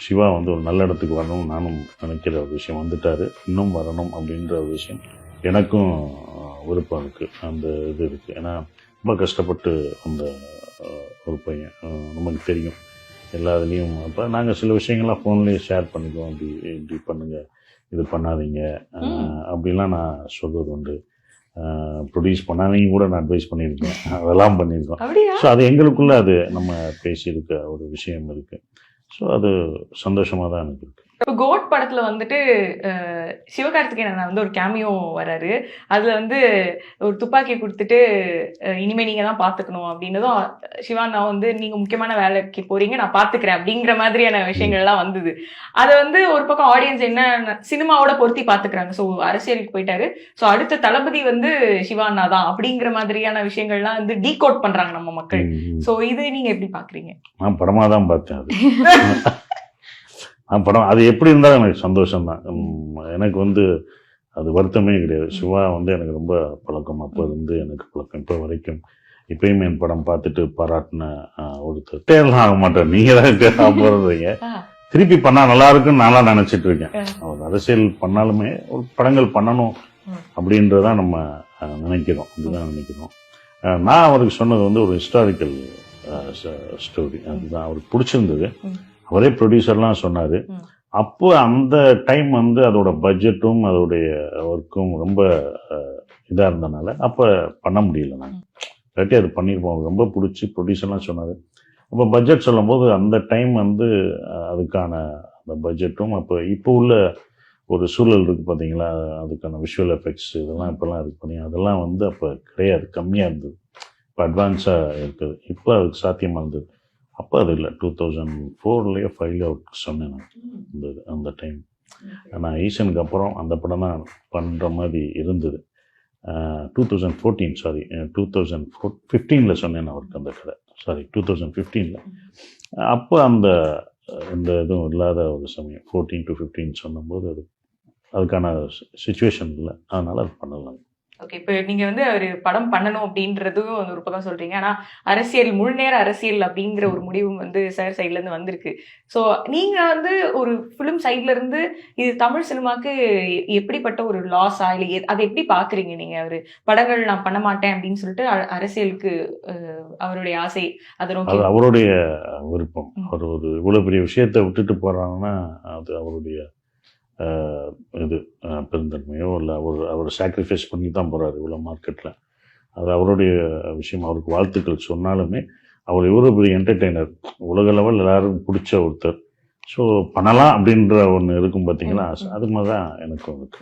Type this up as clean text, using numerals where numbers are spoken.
சிவா வந்து ஒரு நல்ல இடத்துக்கு வரணும்னு நானும் நினைக்கிற ஒரு விஷயம். வந்துட்டார், இன்னும் வரணும் அப்படின்ற ஒரு விஷயம் எனக்கும் விருப்பம் இருக்குது. அந்த இது இருக்குது. ஏன்னா ரொம்ப கஷ்டப்பட்டு அந்த ஒரு பையன், நமக்கு தெரியும் எல்லா இதுலேயும். அப்போ நாங்கள் சில விஷயங்கள்லாம் ஃபோன்லேயே ஷேர் பண்ணிக்குவோம். இப்படி பண்ணுங்கள், இது பண்ணாதீங்க அப்படிலாம் நான் சொல்வது உண்டு. ப்ரொடியூஸ் பண்ணாதீங்க கூட நான் அட்வைஸ் பண்ணியிருக்கேன், அதெல்லாம் பண்ணியிருக்கோம். ஸோ அது எங்களுக்குள்ளே அது நம்ம பேசியிருக்க ஒரு விஷயம் இருக்குது. ஸோ அது சந்தோஷமாக தான் எனக்கு இருக்குது. இப்போ கோட் படத்துல வந்துட்டு சிவகார்த்திகேயன் வந்து ஒரு கேமியோ வராரு. அதுல வந்து ஒரு துப்பாக்கி கொடுத்துட்டு இனிமே நீங்க தான் பாத்துக்கணும் அப்படின்னதும் சிவானா வந்து நீங்க முக்கியமான வேலைக்கு போறீங்க, நான் பாத்துக்கிறேன் அப்படிங்கிற மாதிரியான விஷயங்கள்லாம் வந்தது. அதை வந்து ஒரு பக்கம் ஆடியன்ஸ் என்ன சினிமாவோட பொருத்தி பாத்துக்கிறாங்க. ஸோ அரசியலுக்கு போயிட்டாரு, ஸோ அடுத்த தளபதி வந்து சிவானா தான் அப்படிங்கிற மாதிரியான விஷயங்கள்லாம் வந்து டீகோட் பண்றாங்க நம்ம மக்கள். ஸோ இது நீங்க எப்படி பாக்குறீங்க? நான் படமா தான் பார்த்தேன் அது. படம் அது எப்படி இருந்தாலும் எனக்கு சந்தோஷம்தான். எனக்கு வந்து அது வருத்தமே கிடையாது. சிவா வந்து எனக்கு ரொம்ப பழக்கம், அப்போ இருந்து எனக்கு பழக்கம் இப்போ வரைக்கும். இப்பயும் என் படம் பார்த்துட்டு பாராட்டின ஒருத்தர் தேர்லாம் ஆக மாட்டேன், நீங்கள் தான் தேர்தா போடுறீங்க, திருப்பி பண்ணால் நல்லா இருக்குன்னு நான்லாம் நினச்சிட்டு இருக்கேன். அவர் அரசியல் பண்ணாலுமே ஒரு படங்கள் பண்ணணும் அப்படின்றதான் நம்ம நினைக்கிறோம், அப்படிதான் நினைக்கிறோம். நான் அவருக்கு சொன்னது வந்து ஒரு ஹிஸ்டாரிக்கல் ஸ்டோரி, அதுதான் அவருக்கு பிடிச்சிருந்தது. அவரே ப்ரொடியூசர்லாம் சொன்னார். அப்போ அந்த டைம் வந்து அதோட பட்ஜெட்டும் அதோடைய ஒர்க்கும் ரொம்ப இதாக இருந்தனால அப்போ பண்ண முடியல. நாங்கள் இல்லாட்டி அது பண்ணியிருப்போம். ரொம்ப பிடிச்சி ப்ரொடியூசர்லாம் சொன்னார். அப்போ பட்ஜெட் சொல்லும் போது அந்த டைம் வந்து அதுக்கான அந்த பட்ஜெட்டும் இப்போ உள்ள ஒரு சூழல் இருக்குது பார்த்தீங்களா, அதுக்கான விஷுவல் எஃபெக்ட்ஸ் இதெல்லாம் இப்போல்லாம் இது பண்ணி அதெல்லாம் வந்து அப்போ கிடையாது, கம்மியாக இருந்தது. இப்போ அட்வான்ஸாக இருக்குது, இப்போ அதுக்கு சாத்தியமாக இருந்தது. அப்போ அது இல்லை. 2004 ஃபைல் அவுட் சொன்னேன் நான் அந்த டைம். நான் ஈசனுக்கு அப்புறம் அந்த படம் தான் பண்ணுற மாதிரி இருந்தது. 2015 சொன்னேன் அவருக்கு அந்த கதை. 2015 அப்போ அந்த இதுவும் இல்லாத ஒரு சமயம் 14 to 15 சொன்னும்போது அதுக்கான சுச்சுவேஷன் இல்லை, அதனால் அது பண்ணலாம். ஓகே, இப்போ நீங்க வந்து அவர் படம் பண்ணணும் அப்படின்றதும் ஒரு பக்கம் சொல்றீங்க. ஆனா அரசியல், முழுநேர அரசியல் அப்படிங்கிற ஒரு முடிவும் வந்து சார் சைட்ல இருந்து வந்திருக்கு. ஸோ நீங்க வந்து ஒரு ஃபிலிம் சைட்ல இருந்து இது தமிழ் சினிமாக்கு எப்படிப்பட்ட ஒரு லாஸா, இல்லை அதை எப்படி பாக்குறீங்க நீங்க? அவரு படங்கள் நான் பண்ண மாட்டேன் அப்படின்னு சொல்லிட்டு அரசியலுக்கு அவருடைய ஆசை, அதை நோக்கி அவருடைய விருப்பம். அவர் ஒரு இவ்வளவு பெரிய விஷயத்தை விட்டுட்டு போறாங்கன்னா அது அவருடைய இது பெருந்தன்மையோ இல்லை அவர் சாக்ரிஃபைஸ் பண்ணி தான் போகிறார் இவ்வளோ மார்க்கெட்டில். அது அவருடைய விஷயம். அவருக்கு வாழ்த்துக்கள் சொன்னாலுமே அவர் இவ்வளோ பெரிய என்டர்டெய்னர், உலக லெவல் எல்லாரும் பிடிச்ச ஒருத்தர். ஸோ பண்ணலாம் அப்படின்ற ஒன்று இருக்கும் பார்த்தீங்களா, அது மாதிரி தான் எனக்கும் இருக்கு.